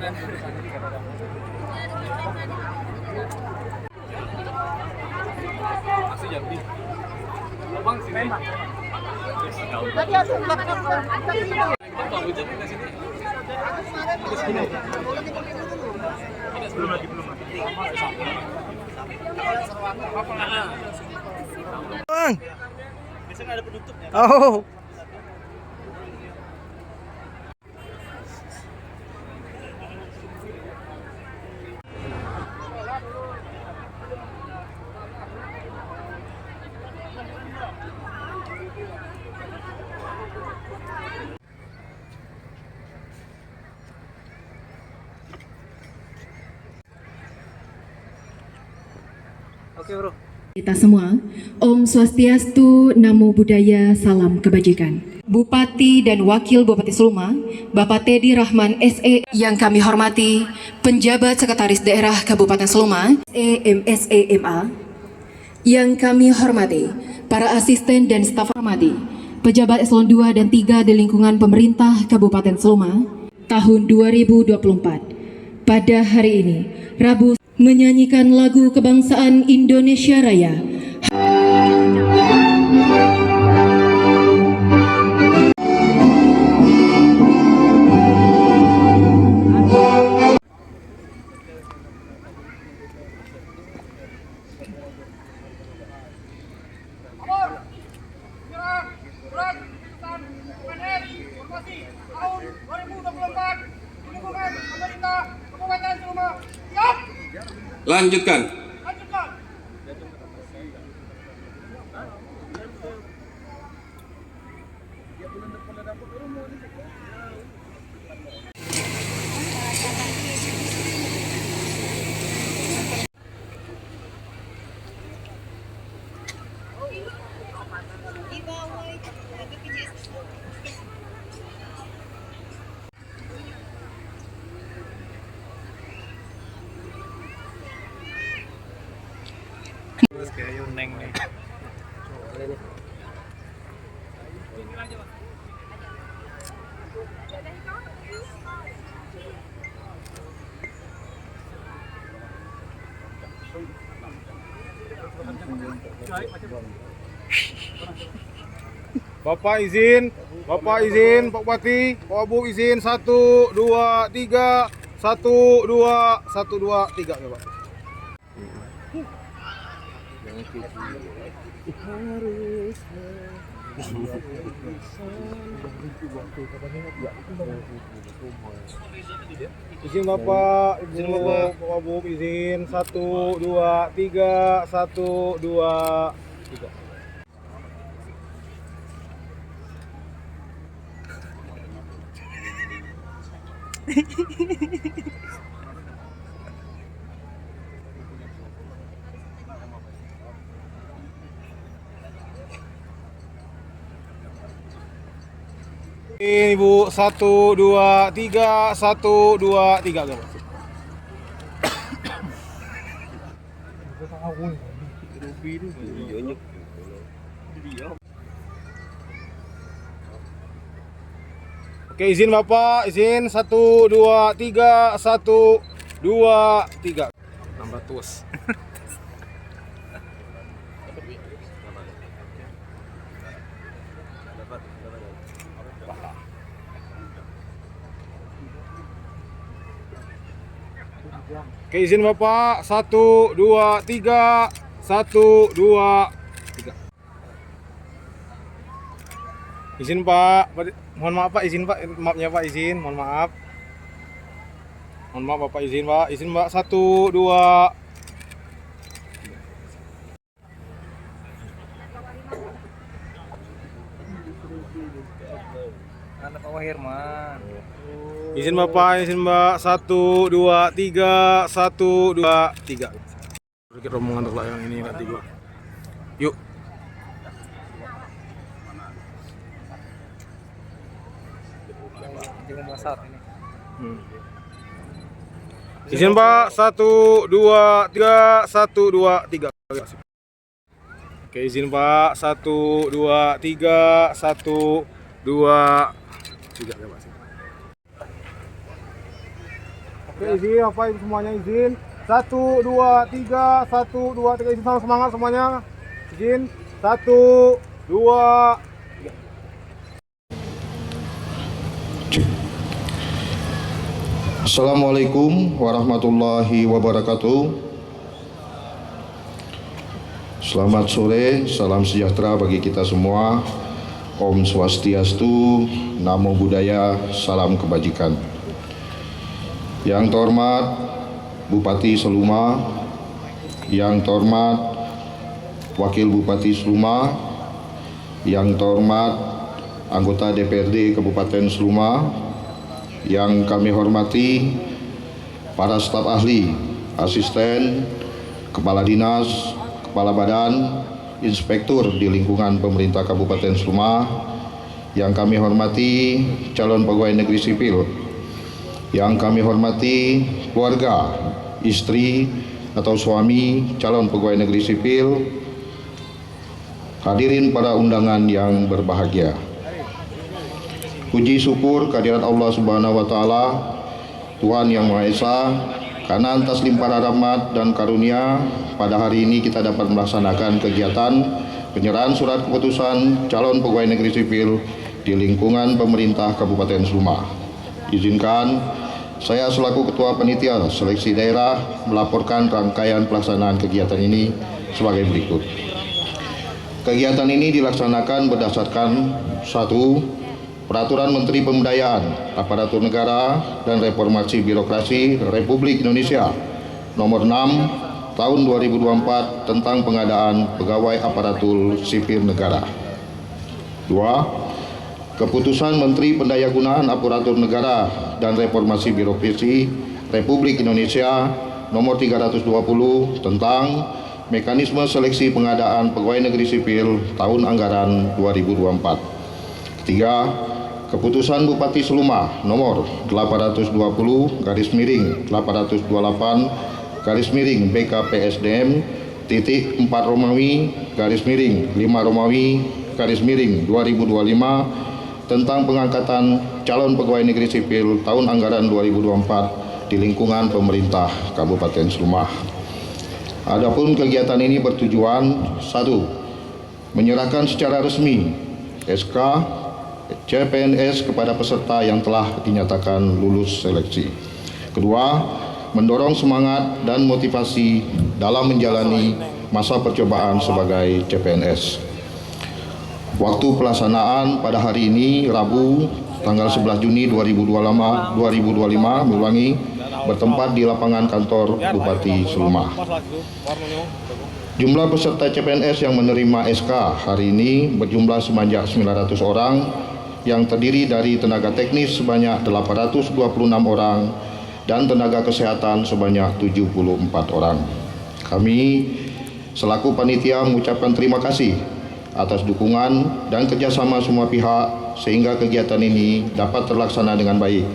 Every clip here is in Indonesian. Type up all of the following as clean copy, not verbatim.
Masih jadi. Bang sini. Tadi aku belakang. Bang tahu jadi di sini. Belum lagi. Bang. Biasanya ada penutupnya. Oh. Oke, Bro. Kita semua, Om Swastiastu, Namo Buddhaya, Salam Kebajikan. Bupati dan Wakil Bupati Seluma, Bapak Teddy Rahman SE, yang kami hormati, Penjabat Sekretaris Daerah Kabupaten Seluma, MSEMA, yang kami hormati, para asisten dan staf hormati, pejabat eselon 2 dan 3 di lingkungan pemerintah Kabupaten Seluma, tahun 2024. Pada hari ini, Rabu, menyanyikan lagu kebangsaan Indonesia Raya. Lanjutkan. Terus kayak Yuneng nih. Bapak izin, Pak Bupati, Pak Bu izin 1 2 3 1 2 1 2 3 ya, Pak. Izin Bapak, Pak Bu izin 1 2 3 1 2 3. Ini Ibu 1 2 3 1 2 3 Bapak. Oke, izin Bapak, izin 1 2 3 1 2 3. Nambah tuas. Oke, izin Bapak 1 2 3 1 2 3. Izin Pak, mohon maaf Pak, izin Pak, maafnya Pak, izin, mohon maaf. Mohon maaf Bapak, izin Pak, izin Pak 1 2. Anak Pak Herman. Izin Bapak, izin Mbak 1 2 3 1 2 3. Sedikit rombongan untuk layangan ini nanti gua. Yuk. Jangan saat ini. Izin Pak 1 2 3 1 2 3. Oke, izin Pak 1 2 3 1 2 3 ya Pak. Oke, izin Bapak Ibu semuanya izin. 1 2 3, 1 2 3, izin sama semangat semuanya. Izin 1 2 3. Assalamualaikum warahmatullahi wabarakatuh. Selamat sore, salam sejahtera bagi kita semua. Om Swastiastu, Namo Buddhaya, salam kebajikan. Yang terhormat Bupati Seluma, yang terhormat Wakil Bupati Seluma, yang terhormat anggota DPRD Kabupaten Seluma, yang kami hormati para staf ahli, asisten, kepala dinas, kepala badan, inspektur di lingkungan pemerintah Kabupaten Seluma, yang kami hormati calon pegawai negeri sipil, yang kami hormati keluarga, istri atau suami calon pegawai negeri sipil, hadirin para undangan yang berbahagia. Puji syukur kehadirat Allah Subhanahu wa taala, Tuhan Yang Maha Esa, karena atas limpahan rahmat dan karunia pada hari ini kita dapat melaksanakan kegiatan penyerahan surat keputusan calon pegawai negeri sipil di lingkungan pemerintah Kabupaten Seluma. Izinkan saya selaku Ketua Panitia Seleksi Daerah melaporkan rangkaian pelaksanaan kegiatan ini sebagai berikut. Kegiatan ini dilaksanakan berdasarkan 1. Peraturan Menteri Pemberdayaan Aparatur Negara dan Reformasi Birokrasi Republik Indonesia Nomor 6 Tahun 2024 tentang pengadaan pegawai aparatur sipil negara. 2. Keputusan Menteri Pendayagunaan Aparatur Negara dan Reformasi Birokrasi Republik Indonesia Nomor 320 tentang mekanisme seleksi pengadaan pegawai negeri sipil tahun anggaran 2024. 3. Keputusan Bupati Seluma nomor 820/828 BKPSDM titik 4 Romawi /5 Romawi /2025 tentang pengangkatan calon pegawai negeri sipil tahun anggaran 2024 di lingkungan pemerintah Kabupaten Seluma. Adapun kegiatan ini bertujuan 1. Menyerahkan secara resmi SK CPNS kepada peserta yang telah dinyatakan lulus seleksi. Kedua, mendorong semangat dan motivasi dalam menjalani masa percobaan sebagai CPNS. Waktu pelaksanaan pada hari ini Rabu tanggal 11 Juni 2025 bertempat di lapangan kantor Bupati Seluma. Jumlah peserta CPNS yang menerima SK hari ini berjumlah sebanyak 900 orang yang terdiri dari tenaga teknis sebanyak 826 orang dan tenaga kesehatan sebanyak 74 orang. Kami selaku panitia mengucapkan terima kasih atas dukungan dan kerjasama semua pihak sehingga kegiatan ini dapat terlaksana dengan baik.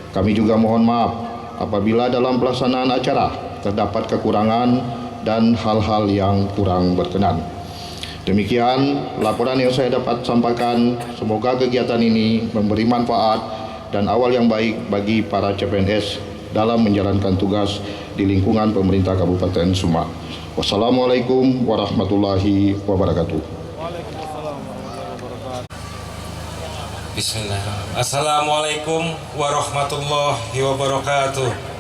Kami juga mohon maaf apabila dalam pelaksanaan acara terdapat kekurangan dan hal-hal yang kurang berkenan. Demikian laporan yang saya dapat sampaikan. Semoga kegiatan ini memberi manfaat dan awal yang baik bagi para CPNS dalam menjalankan tugas di lingkungan pemerintah Kabupaten Seluma. Wassalamualaikum warahmatullahi wabarakatuh. Bismillahirrahmanirrahim. Assalamualaikum warahmatullahi wabarakatuh.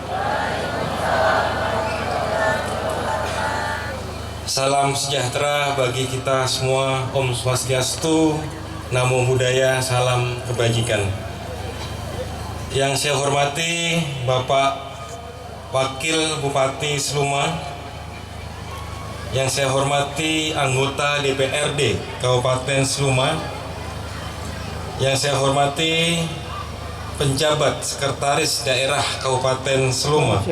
Salam sejahtera bagi kita semua. Om Swastiastu, Namo Buddhaya, salam kebajikan. Yang saya hormati Bapak Wakil Bupati Seluma, yang saya hormati anggota DPRD Kabupaten Seluma, yang saya hormati penjabat Sekretaris Daerah Kabupaten Seluma,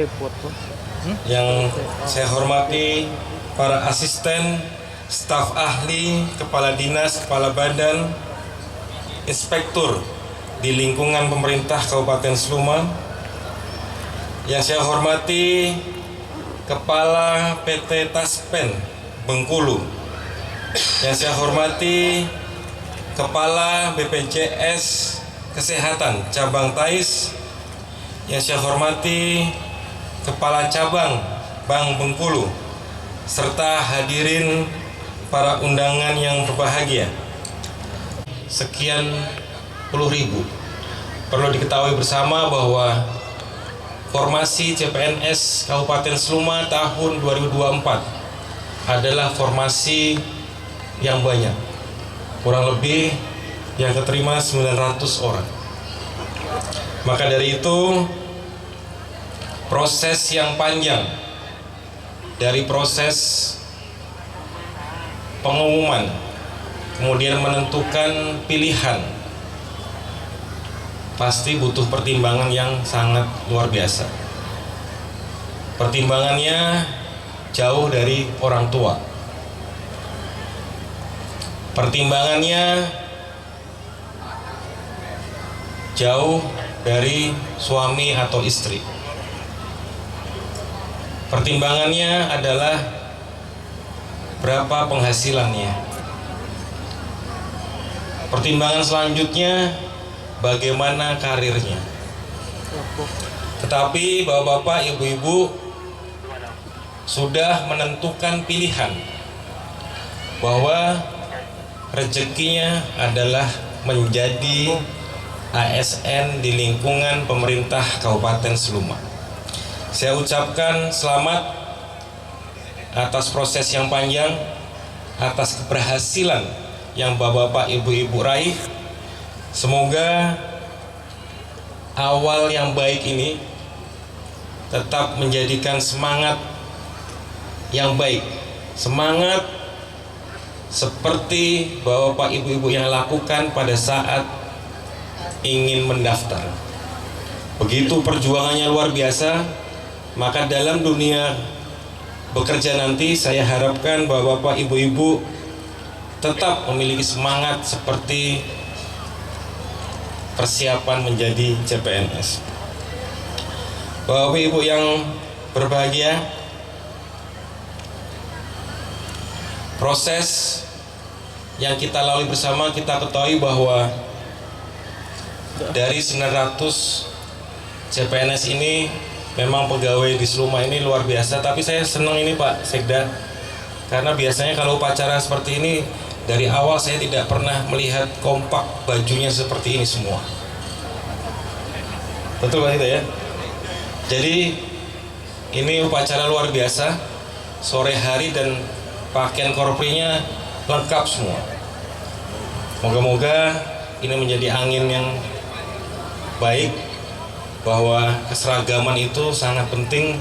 yang saya hormati para asisten, staf ahli, kepala dinas, kepala badan, inspektur di lingkungan pemerintah Kabupaten Seluma, yang saya hormati Kepala PT Taspen Bengkulu, yang saya hormati Kepala BPJS Kesehatan Cabang Tais, yang saya hormati Kepala Cabang Bank Bengkulu, serta hadirin para undangan yang berbahagia. Sekian puluh ribu. Perlu diketahui bersama bahwa formasi CPNS Kabupaten Seluma tahun 2024 adalah formasi yang banyak. Kurang lebih yang keterima 900 orang. Maka dari itu, proses yang panjang dari proses pengumuman, kemudian menentukan pilihan, pasti butuh pertimbangan yang sangat luar biasa. Pertimbangannya jauh dari orang tua. Pertimbangannya jauh dari suami atau istri. Pertimbangannya adalah berapa penghasilannya. Pertimbangan selanjutnya bagaimana karirnya. Tetapi bapak-bapak, ibu-ibu sudah menentukan pilihan bahwa rezekinya adalah menjadi ASN di lingkungan pemerintah Kabupaten Seluma. Saya ucapkan selamat atas proses yang panjang, atas keberhasilan yang bapak-bapak, ibu-ibu raih. Semoga awal yang baik ini tetap menjadikan semangat yang baik, semangat seperti bapak, ibu-ibu yang lakukan pada saat ingin mendaftar. Begitu perjuangannya luar biasa, maka dalam dunia bekerja nanti saya harapkan bapak-bapak, ibu-ibu tetap memiliki semangat seperti persiapan menjadi CPNS. Bapak Ibu yang berbahagia, proses yang kita lalui bersama, kita ketahui bahwa dari 900 CPNS ini memang pegawai di Seluma ini luar biasa. Tapi saya senang ini Pak Sekda, karena biasanya kalau upacara seperti ini dari awal saya tidak pernah melihat kompak bajunya seperti ini semua. Betul Pak Sekda ya? Jadi ini upacara luar biasa, sore hari dan pakaian korprinya lengkap semua. Moga-moga ini menjadi angin yang baik, bahwa keseragaman itu sangat penting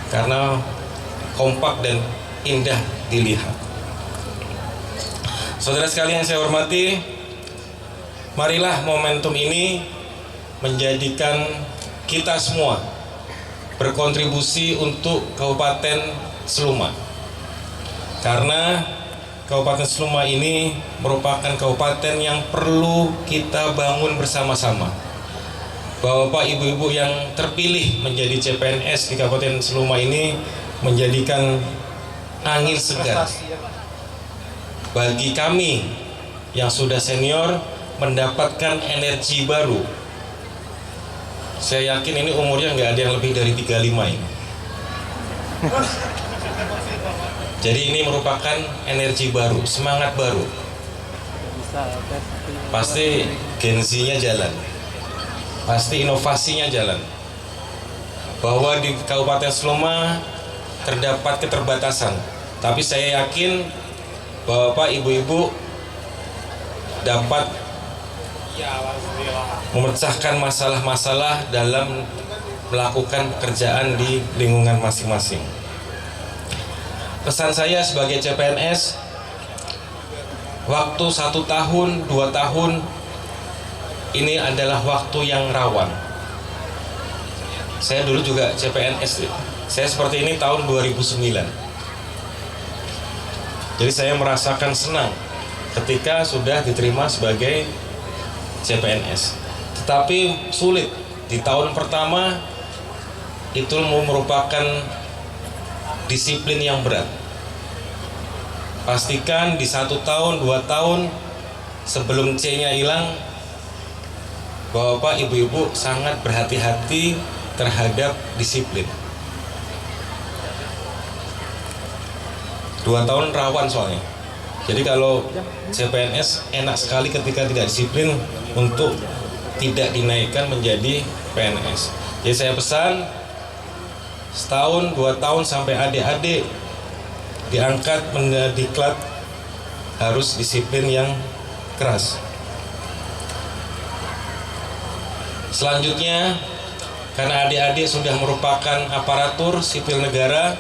karena kompak dan indah dilihat. Saudara sekalian yang saya hormati, marilah momentum ini menjadikan kita semua berkontribusi untuk Kabupaten Seluma. Karena Kabupaten Seluma ini merupakan kabupaten yang perlu kita bangun bersama-sama. Bapak, ibu-ibu yang terpilih menjadi CPNS di Kabupaten Seluma ini menjadikan angin segar bagi kami yang sudah senior, mendapatkan energi baru. Saya yakin ini umurnya nggak ada yang lebih dari 35 ini. Jadi ini merupakan energi baru, semangat baru. Pasti Gen Z-nya jalan, pasti inovasinya jalan. Bahwa di Kabupaten Seluma terdapat keterbatasan, tapi saya yakin Bapak, ibu-ibu dapat memecahkan masalah-masalah dalam melakukan pekerjaan di lingkungan masing-masing. Pesan saya sebagai CPNS, waktu 1 tahun, 2 tahun ini adalah waktu yang rawan. Saya dulu juga CPNS, saya seperti ini tahun 2009. Jadi saya merasakan senang ketika sudah diterima sebagai CPNS. Tetapi sulit di tahun pertama, itu merupakan disiplin yang berat. Pastikan di 1 tahun, 2 tahun sebelum C-nya hilang, Bapak, ibu-ibu sangat berhati-hati terhadap disiplin. 2 tahun rawan soalnya. Jadi kalau CPNS enak sekali ketika tidak disiplin untuk tidak dinaikkan menjadi PNS. Jadi saya pesan setahun 2 tahun sampai adik-adik diangkat menjadi diklat harus disiplin yang keras. Selanjutnya, karena adik-adik sudah merupakan aparatur sipil negara,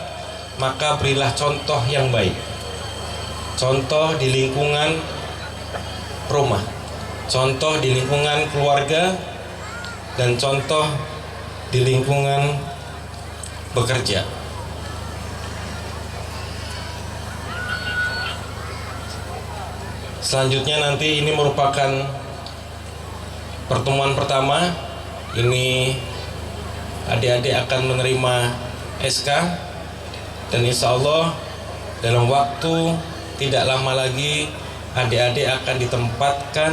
maka berilah contoh yang baik. Contoh di lingkungan rumah, contoh di lingkungan keluarga, dan contoh di lingkungan bekerja. Selanjutnya nanti ini merupakan pertemuan pertama. Ini adik-adik akan menerima SK, dan insya Allah dalam waktu tidak lama lagi adik-adik akan ditempatkan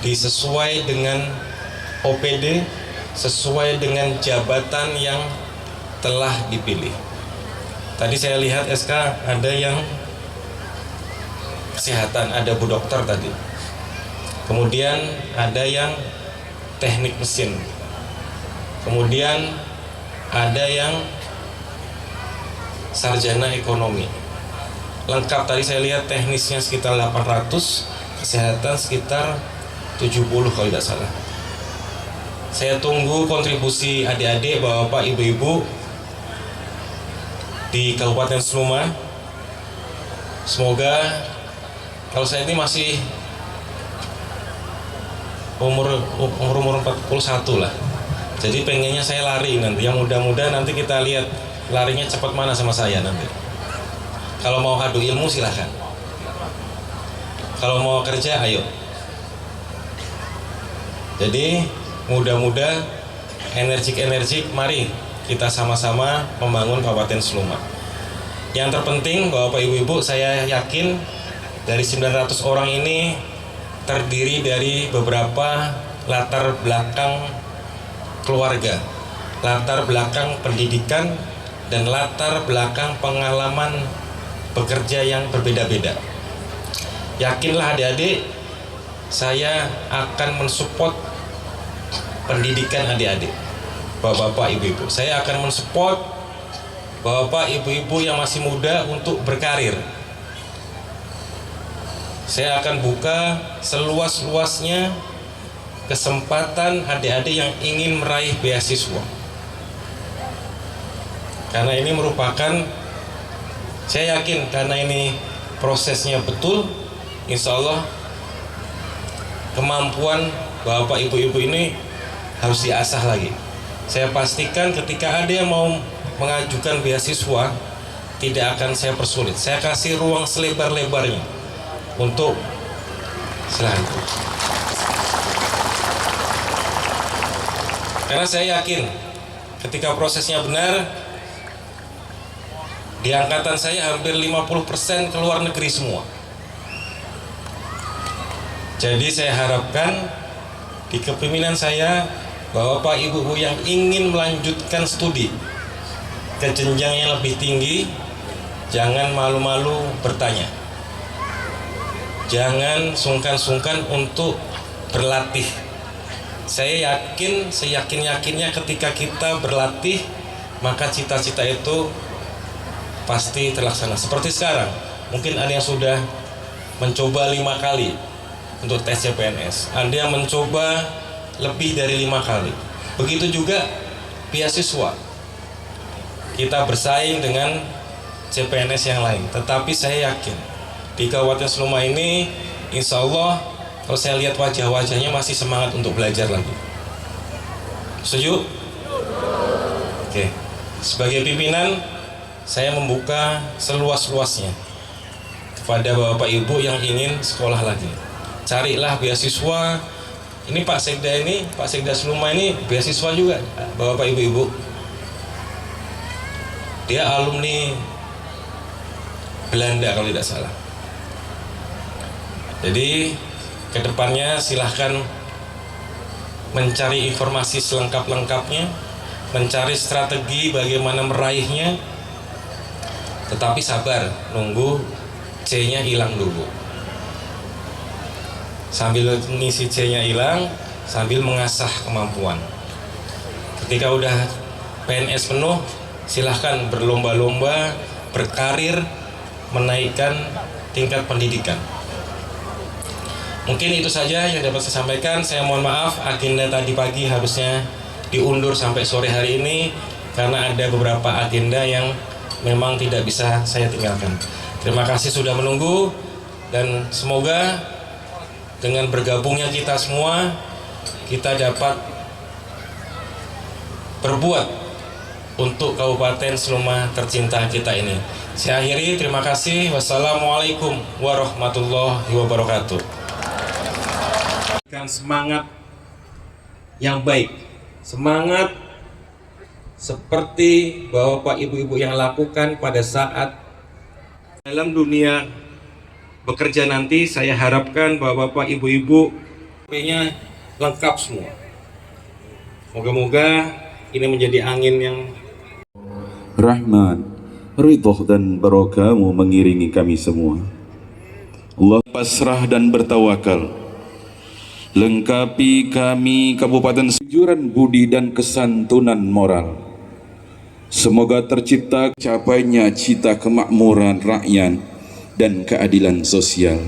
sesuai dengan OPD, sesuai dengan jabatan yang telah dipilih. Tadi saya lihat SK ada yang kesehatan, ada Bu Dokter tadi. Kemudian ada yang teknik mesin. Kemudian ada yang sarjana ekonomi. Lengkap tadi saya lihat, teknisnya sekitar 800, kesehatan sekitar 70 kalau tidak salah. Saya tunggu kontribusi adik-adik, bapak, ibu-ibu di Kabupaten Seluma. Semoga, kalau saya ini masih umur 41 lah. Jadi pengennya saya lari nanti. Yang muda-muda nanti kita lihat larinya cepat mana sama saya nanti. Kalau mau adu ilmu silahkan. Kalau mau kerja ayo. Jadi muda-muda, energik-energik, mari kita sama-sama membangun Kabupaten Seluma. Yang terpenting Bapak Ibu-Ibu, saya yakin dari 900 orang ini terdiri dari beberapa latar belakang keluarga, latar belakang pendidikan, dan latar belakang pengalaman bekerja yang berbeda-beda. Yakinlah adik-adik, saya akan mensupport pendidikan adik-adik, bapak-bapak, ibu-ibu. Saya akan mensupport bapak, ibu-ibu yang masih muda untuk berkarir. Saya akan buka seluas-luasnya kesempatan adik-adik yang ingin meraih beasiswa. Karena ini merupakan, saya yakin karena ini prosesnya betul, insya Allah kemampuan bapak ibu-ibu ini harus diasah lagi. Saya pastikan ketika ada yang mau mengajukan beasiswa, tidak akan saya persulit. Saya kasih ruang selebar-lebarnya untuk selanjutnya. Karena saya yakin ketika prosesnya benar, di angkatan saya hampir 50% keluar negeri semua. Jadi saya harapkan di kepemimpinan saya, Bapak Ibu yang ingin melanjutkan studi ke jenjang yang lebih tinggi, jangan malu-malu bertanya. Jangan sungkan-sungkan untuk berlatih. Saya yakin, seyakin-yakinnya ketika kita berlatih, maka cita-cita itu pasti terlaksana. Seperti sekarang, mungkin ada yang sudah mencoba 5 kali untuk tes CPNS. Ada yang mencoba lebih dari 5 kali. Begitu juga beasiswa. Kita bersaing dengan CPNS yang lain. Tetapi saya yakin di Kabupaten Seluma ini, insya Allah, kalau saya lihat wajah-wajahnya masih semangat untuk belajar lagi. Setuju? Oke. Sebagai pimpinan, saya membuka seluas-luasnya kepada Bapak Ibu yang ingin sekolah lagi. Carilah beasiswa. Ini Pak Sekda ini, Pak Sekda Seluma ini beasiswa juga, Bapak Ibu-Ibu. Dia alumni Belanda kalau tidak salah. Jadi kedepannya silahkan mencari informasi selengkap-lengkapnya mencari strategi bagaimana meraihnya, tetapi sabar, nunggu C-nya hilang dulu. Sambil ngisi C-nya hilang, sambil mengasah kemampuan. Ketika udah PNS penuh, silahkan berlomba-lomba, berkarir, menaikkan tingkat pendidikan. Mungkin itu saja yang dapat saya sampaikan. Saya mohon maaf, agenda tadi pagi harusnya diundur sampai sore hari ini karena ada beberapa agenda yang memang tidak bisa saya tinggalkan. Terima kasih sudah menunggu, dan semoga dengan bergabungnya kita semua, kita dapat berbuat untuk Kabupaten Seluma tercinta kita ini. Saya akhiri, terima kasih. Wassalamualaikum warahmatullahi wabarakatuh. Semangat yang baik, semangat seperti Bapak Ibu-ibu yang lakukan pada saat dalam dunia bekerja nanti. Saya harapkan bahwa Bapak Ibu-ibu nya lengkap semua. Moga-moga ini menjadi angin yang Rahman, ridho dan barokahmu mengiringi kami semua. Allah pasrah dan bertawakal. Lengkapi kami Kabupaten kejujuran budi dan kesantunan moral. Semoga tercipta capainya cita kemakmuran rakyat dan keadilan sosial.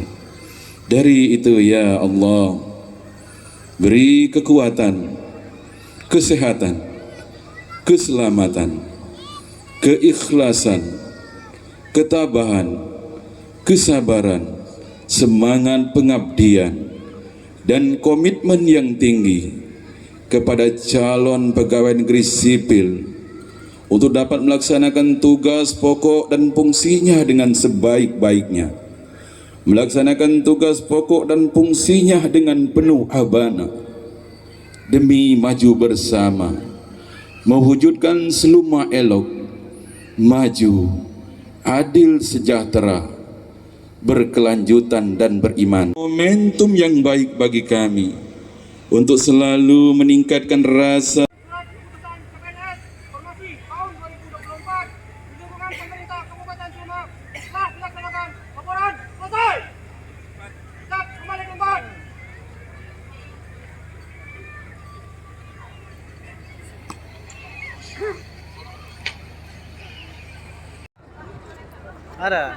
Dari itu ya Allah, beri kekuatan, kesehatan, keselamatan, keikhlasan, ketabahan, kesabaran, semangat pengabdian, dan komitmen yang tinggi kepada calon pegawai negeri sipil untuk dapat melaksanakan tugas pokok dan fungsinya dengan sebaik-baiknya, melaksanakan tugas pokok dan fungsinya dengan penuh amanah demi maju bersama, mewujudkan Seluma elok, maju, adil, sejahtera, berkelanjutan dan beriman. Momentum yang baik bagi kami untuk selalu meningkatkan rasa Ada.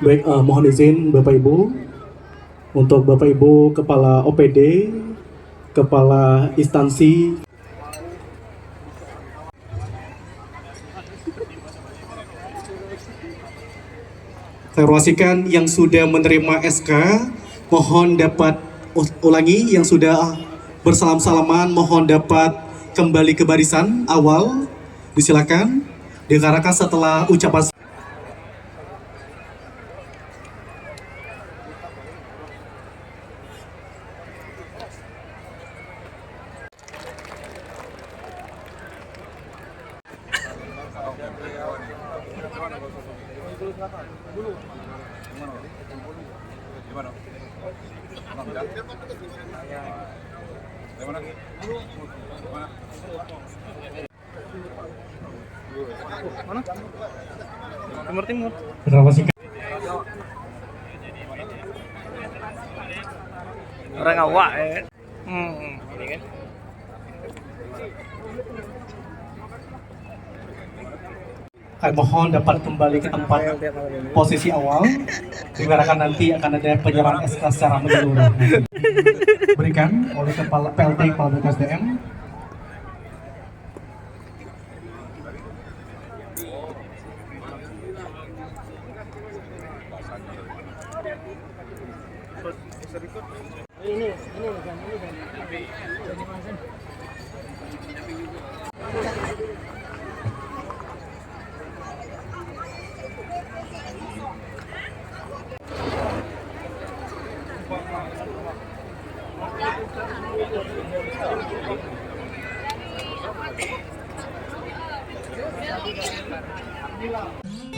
Baik, mohon izin Bapak Ibu, untuk Bapak Ibu Kepala OPD, Kepala Instansi, saya informasikan yang sudah menerima SK, mohon dapat ulangi. Yang sudah bersalam-salaman, mohon dapat kembali ke barisan awal. Disilakan, dikarenakan setelah ucapan Mana? Timur. informasikan Orang awak ya. Ini kan. kami mohon dapat kembali ke tempat posisi awal, dikarenakan nanti akan ada penyerahan SK secara menyeluruh berikan oleh Kepala PLT Kepala BKSDM. Alhamdulillah.